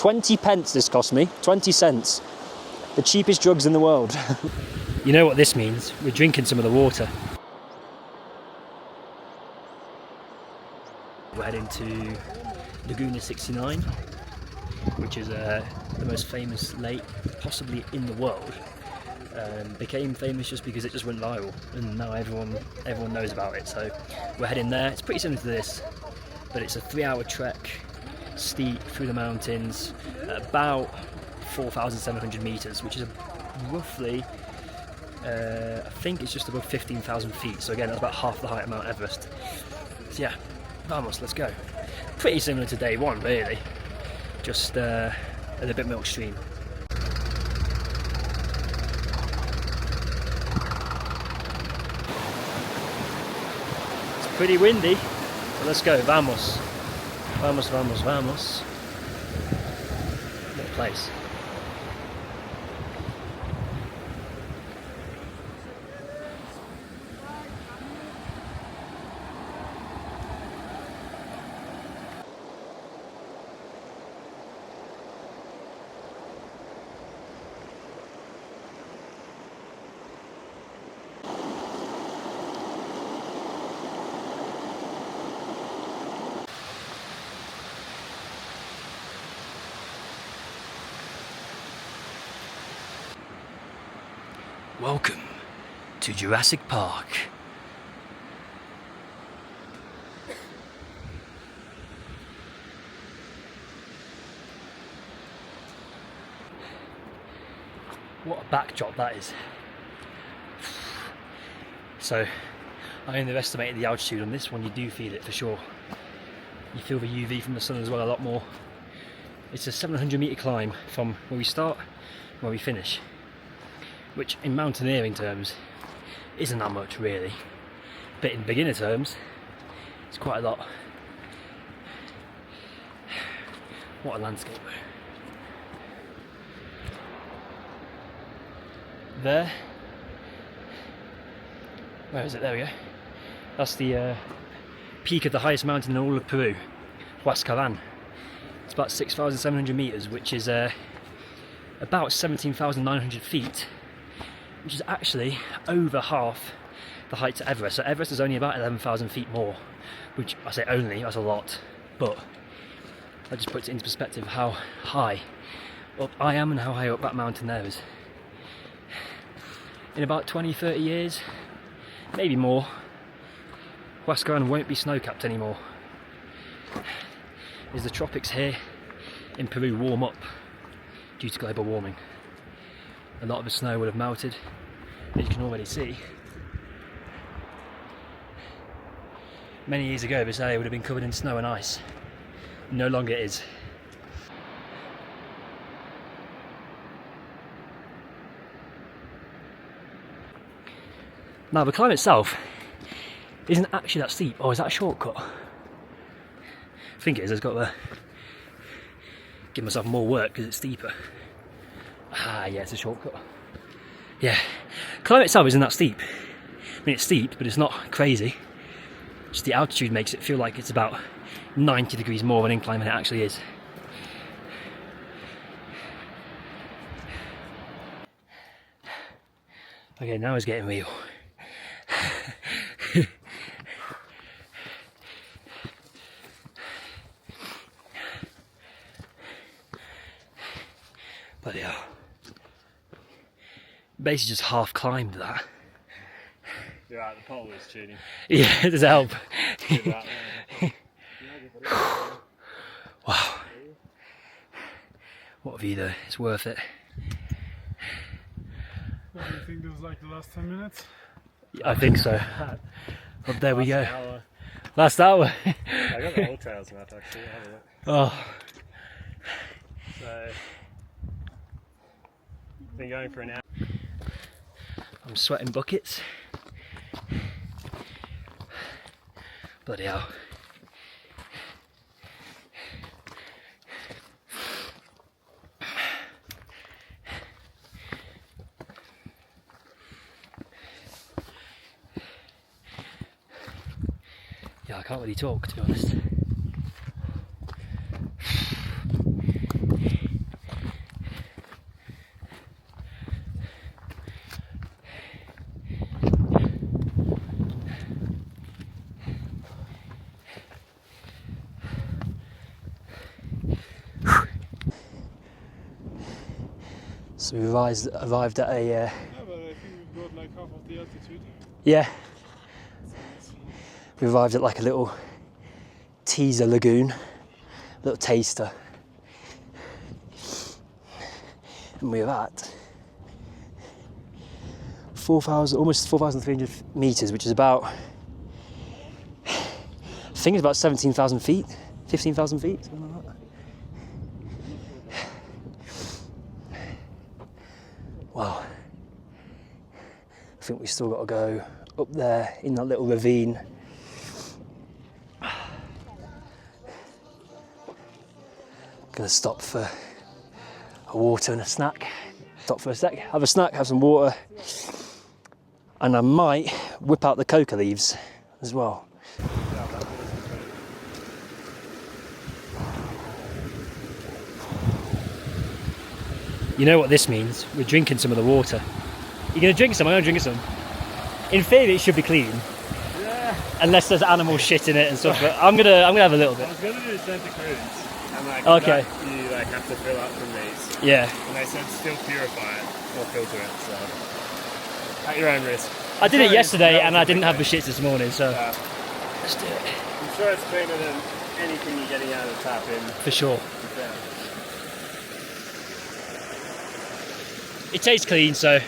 20 pence this cost me, 20 cents. The cheapest drugs in the world. You know what this means? We're drinking some of the water. We're heading to Laguna 69, which is the most famous lake possibly in the world. Became famous just because it just went viral, and now everyone knows about it. So we're heading there. It's pretty similar to this, but it's a 3-hour trek, steep through the mountains, about 4,700 meters, which is roughly, I think it's just above 15,000 feet. So again, that's about half the height of Mount Everest. So yeah, vamos, let's go. Pretty similar to day one, really, just a bit more extreme. Pretty windy, but let's go. Vamos, vamos, vamos, vamos. What a place. Welcome to Jurassic Park. What a backdrop that is. So, I underestimated the altitude on this one. You do feel it for sure. You feel the UV from the sun as well a lot more. It's a 700 meter climb from where we start and where we finish, which in mountaineering terms isn't that much really, but in beginner terms it's quite a lot. What a landscape. There, where is it? There we go. That's the peak of the highest mountain in all of Peru, Huascaran. It's about 6,700 meters, which is about 17,900 feet, which is actually over half the height to Everest. So Everest is only about 11,000 feet more, which I say only, that's a lot, but that just puts it into perspective how high up I am and how high up that mountain there is. In about 20-30 years, maybe more, Huascaran won't be snow-capped anymore, as the tropics here in Peru warm up due to global warming. A lot of the snow would have melted, as you can already see. Many years ago this area would have been covered in snow and ice. No longer is. Now the climb itself isn't actually that steep. Oh, is that a shortcut? I think it is. I've got to give myself more work because it's steeper. Ah, yeah, it's a shortcut. Yeah, climb itself isn't that steep. I mean, it's steep, but it's not crazy. Just the altitude makes it feel like it's about 90 degrees more of an incline than it actually is. Okay, now it's getting real. Bloody hell. Basically just half climbed that. You're right, the pole is tuning. Yeah, does it help? Wow. What a view though, it's worth it. What do you think this was like the last 10 minutes? I think so. Well, there we go. Hour. Last hour. I got the old trails map actually, have a look. Oh. So, been going for an hour. I'm sweating buckets. Bloody hell. Yeah, I can't really talk, to be honest. So we arrived at a... Yeah, but I think we've got like half of the altitude. yeah. We arrived at like a little teaser lagoon, little taster. And we're at 4,000, almost 4,300 metres, which is about, I think it's about 17,000 feet, 15,000 feet, something like that. Wow. I think we've still got to go up there in that little ravine. Gonna stop for a water and a snack. Stop for a sec, have a snack, have some water, and I might whip out the coca leaves as well. You know what this means? We're drinking some of the water. You're gonna drink some, I'm gonna drink some. In theory, it should be clean. Yeah. Unless there's animal shit in it and stuff, but I'm gonna have a little bit. I was gonna do Santa Cruz, and like Okay. you like have to fill up from these. Yeah. And they said still purify it or filter it, so at your own risk. I did it yesterday and I didn't have the shits this morning, so let's do it. I'm sure it's cleaner than anything you're getting out of the tap in. For sure. Yeah. It tastes clean, so.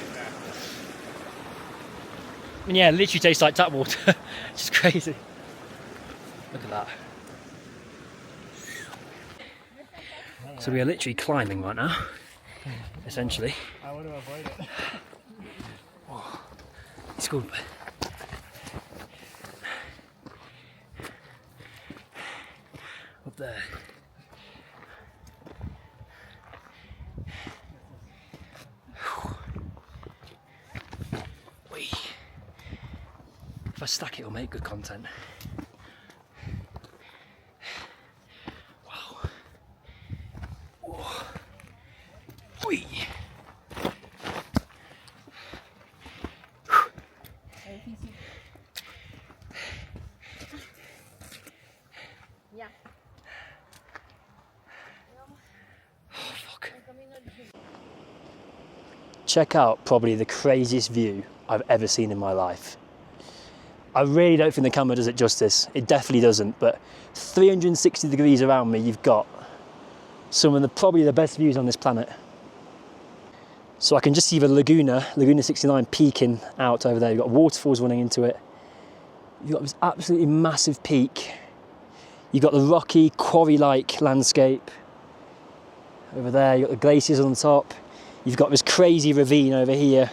And yeah, it literally tastes like tap water. It's crazy. Look at that. So we are literally climbing right now, essentially. I want to avoid it. It's good. Up there. Whee. If I stack it, it'll make good content. Wow. Whoa. Whee. Yeah. Oh, fuck. Check out probably the craziest view I've ever seen in my life. I really don't think the camera does it justice. It definitely doesn't, but 360 degrees around me, you've got some of the probably the best views on this planet. So I can just see the Laguna 69 peeking out over there. You've got waterfalls running into it. You've got this absolutely massive peak. You've got the rocky, quarry-like landscape. Over there, you've got the glaciers on top. You've got this crazy ravine over here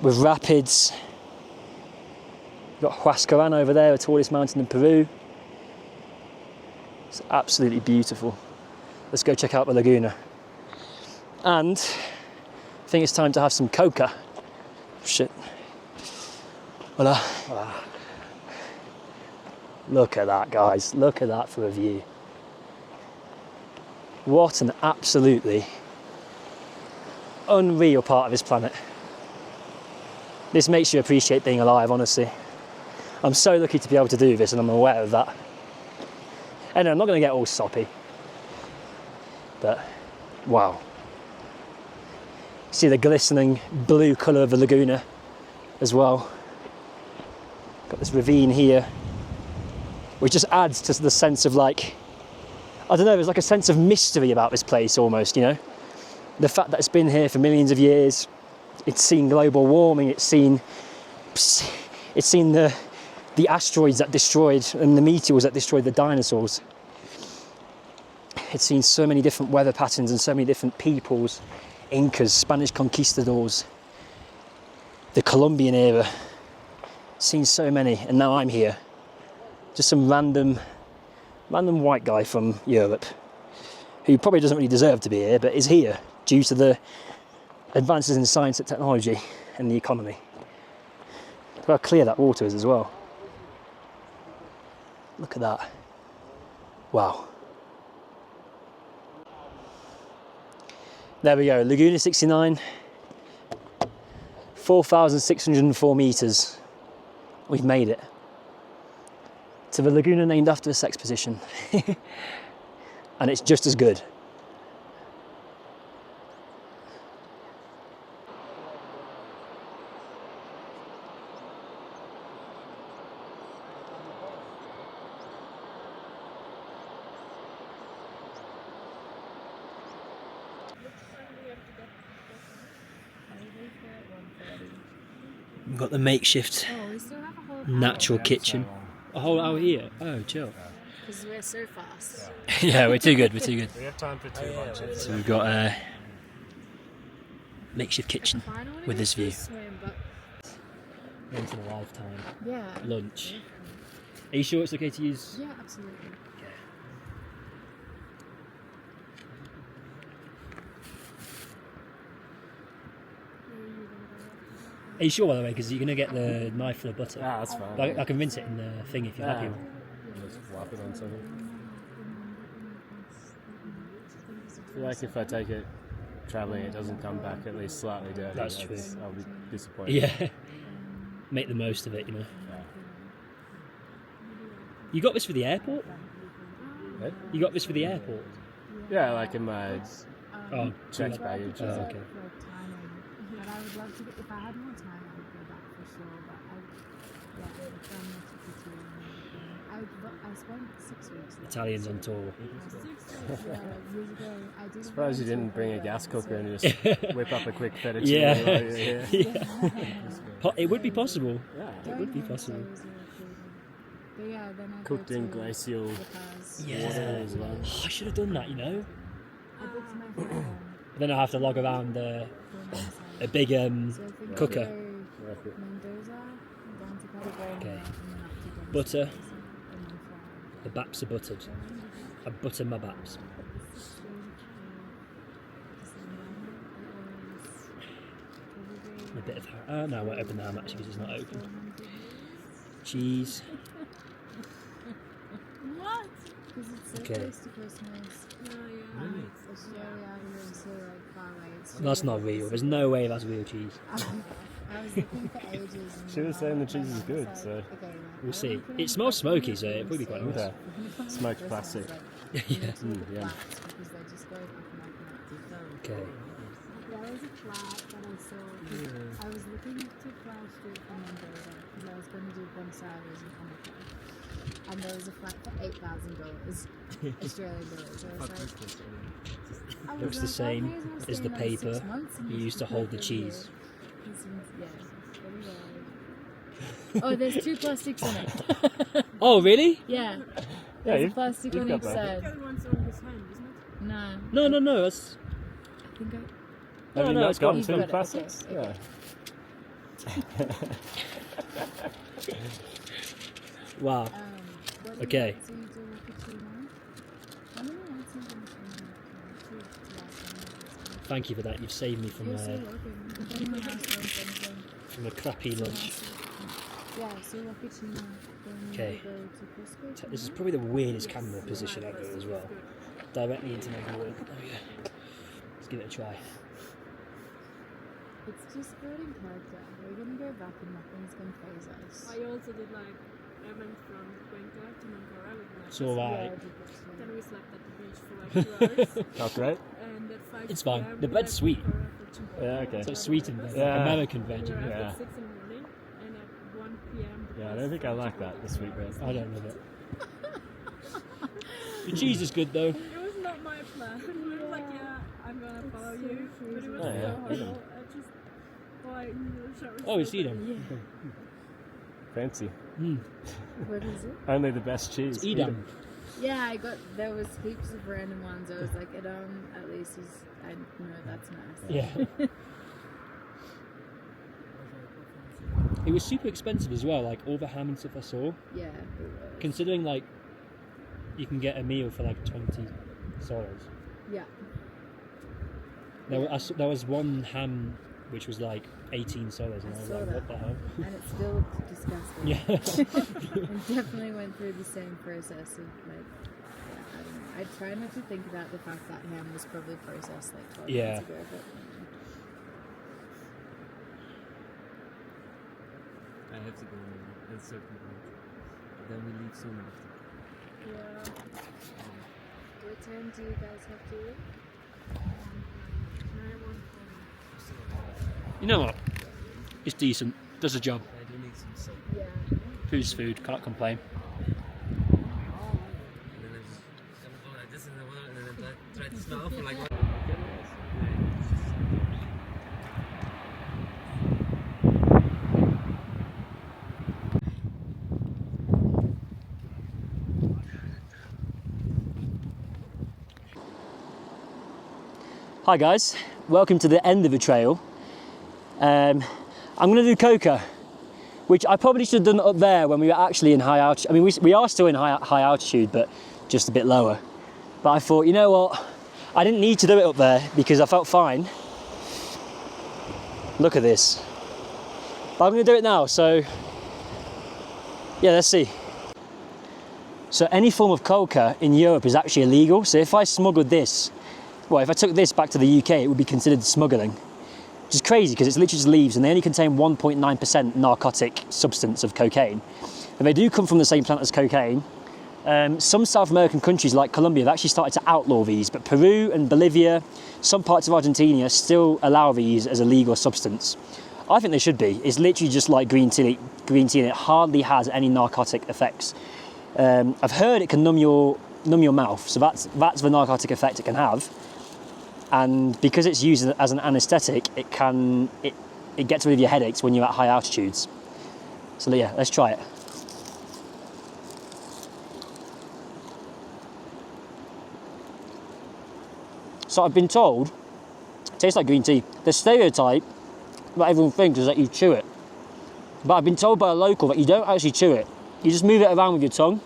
with rapids. You've got Huascarán over there, the tallest mountain in Peru. It's absolutely beautiful. Let's go check out the Laguna. And I think it's time to have some coca. Shit. Voila. Voila. Look at that, guys. Look at that for a view. What an absolutely unreal part of this planet. This makes you appreciate being alive, honestly. I'm so lucky to be able to do this, and I'm aware of that. And I'm not going to get all soppy, but wow. See the glistening blue colour of the Laguna as well. Got this ravine here, which just adds to the sense of like, I don't know, there's like a sense of mystery about this place almost, you know? The fact that it's been here for millions of years, it's seen global warming, it's seen the asteroids that destroyed and the meteors that destroyed the dinosaurs. It's seen so many different weather patterns and so many different peoples, Incas, Spanish conquistadors, the Columbian era. It's seen so many, and now I'm here. Just some random white guy from Europe who probably doesn't really deserve to be here, but is here due to the advances in science and technology and the economy. Look how clear that water is as well. Look at that. Wow. There we go, Laguna 69, 4,604 metres. We've made it. To the Laguna named after a sex position. And it's just as good. We've got the makeshift Oh, we still have a whole natural kitchen. A whole hour here? Oh, chill. because we're so fast. Yeah, we're too good, we're too good. We have time for 2 lunches. So we've got a makeshift kitchen with this view. Swim, but Once in a lifetime. yeah. Lunch. Are you sure it's okay to use? Yeah, absolutely. Are you sure, by the way? Because you're going to get the knife for the butter. Ah, that's fine. But I can rinse it in the thing if you're happy. Just wrap it on something. I feel like if I take it travelling, it doesn't come back at least slightly dirty. That's true. I'll be disappointed. Yeah. Make the most of it, you know. Yeah. You got this for the airport? Eh? You got this for the airport? Yeah, like in my Oh, checked baggage. Oh, okay. But I would love to get, if I had more time, I would go back for sure. But I've done much of the I spent 6 weeks there. Italians on tour. Years ago, I did. Surprised you didn't bring a gas cooker and just whip up a quick fettuccine. Yeah. while you're here. Yeah. It would be possible. Yeah. It would be possible. But yeah, then I Cooked in glacial water as well. Oh, I should have done that, you know. I booked my flight. Then I have to log around a big cooker. Mendoza, down to Patagonia, Okay. and then up to Butter. and then fly. The baps are buttered. I butter my baps. A bit of ham. No, I won't open the ham actually because it's not open. Cheese. What? Because it's so Okay. close to Christmas. It's so out here and so like far away. It's That's not real. There's no way that's real cheese. I was looking for ages. And She was saying the cheese is good, I was so like, okay, We'll see. It smells smoky, so it would be quite nice. okay. Smoked plastic. Yeah. Yeah. Because they just go up and up and up to film. Okay. There was a flat that I saw. 'Cause I was looking to fly straight from Mendoza because I was going to do Buenos Aires and Comic-Con. And there was a flat for $8,000 Australian dollars. So I was like, I was Looks the like, same I may as well as stay the another 6 paper months and you just used to prepare hold the for cheese. year. Yeah. Oh, there's 2 plastics in it. Oh, really? Yeah. Yeah, There's a you've- plastic you've on got each that. side. The one's on his hand, isn't it? No. No. That's. I think I. Have you no, not it's got- gotten You've tin got it, plastics? okay, Yeah. Wow. What do Okay. So you do like a 2-1? How many nights have you been to last time? Thank you for that. You've saved me from You're so welcome. If anyone else wants anything, from a crappy lunch. yeah, so Wakachina, then Okay. you go to Cusco. This is probably the weirdest camera position ever as well. Directly into my wall. Oh yeah. Let's give it a try. It's just building character. We're gonna go back and nothing's gonna phase us. I also did like, I went from Cuenca to Mancora with my It's alright. Then we slept at the beach for like 2 hours. Not great? And at 5 It's fine. PM, The we bread's left sweet. Mancora for Chimpota. Yeah, okay. So it's sweet and Yeah. American We veg. were up Yeah. at 6 in the morning, and at 1 PM. the Yeah, I bus don't think I from like that, Chimpota the sweet bread. I don't love it. The cheese is good though. It was not my plan. We were like, yeah, I'm gonna follow you. But it was Oh, yeah. so horrible. I just, Oh, it's Edam. Fancy. What is it? Only the best cheese. It's Edam. Yeah, there was heaps of random ones. I was like, at least is, I know that's nice. Yeah. It was super expensive as well, like all the ham and stuff I saw. Yeah, it was. Considering like you can get a meal for like $20. Yeah. There was one ham which was like $18 and I was saw like, that. what the hell? And it still looked disgusting. Yeah. And definitely went through the same process of like, yeah, I don't know. I try not to think about the fact that ham was probably processed like 12 Yeah. months ago, but I have to go now at a certain point. Then we leave soon after. yeah. What time do you guys have to leave? You know what? It's decent. Does the job. I do need some soap. Yeah. Food's food. Can't complain. And then I just kind of go like this in the water and then try to smell for like one. Hi guys, welcome to the end of the trail. I'm going to do coca, which I probably should have done up there when we were actually in high altitude. I mean, we are still in high altitude, but just a bit lower. But I thought, you know what, I didn't need to do it up there because I felt fine. Look at this. But I'm going to do it now, so yeah, let's see. So any form of coca in Europe is actually illegal. So if I smuggled this, well, if I took this back to the UK, it would be considered smuggling. Which is crazy because it's literally just leaves and they only contain 1.9% narcotic substance of cocaine. And they do come from the same plant as cocaine. Some South American countries like Colombia have actually started to outlaw these, but Peru and Bolivia, some parts of Argentina still allow these as a legal substance. I think they should be. It's literally just like green tea and it hardly has any narcotic effects. I've heard it can numb your mouth, so that's the narcotic effect it can have. And because it's used as an anaesthetic, it gets rid of your headaches when you're at high altitudes. So yeah, let's try it. So I've been told it tastes like green tea. The stereotype that everyone thinks is that you chew it. But I've been told by a local that you don't actually chew it. You just move it around with your tongue.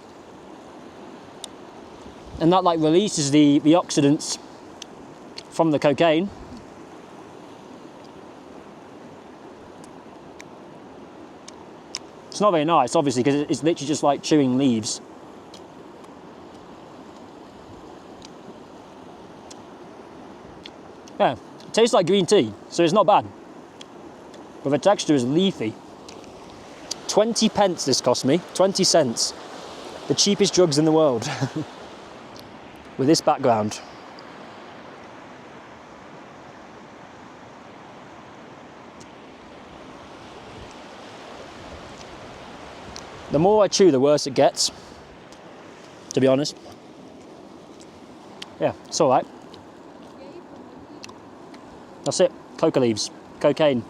And that like releases the oxidants from the cocaine. It's not very nice, obviously, because it's literally just like chewing leaves. Yeah, it tastes like green tea, so it's not bad. But the texture is leafy. 20 pence this cost me, 20 cents. The cheapest drugs in the world. With this background. The more I chew, the worse it gets, to be honest. Yeah, it's all right. That's it, coca leaves, cocaine.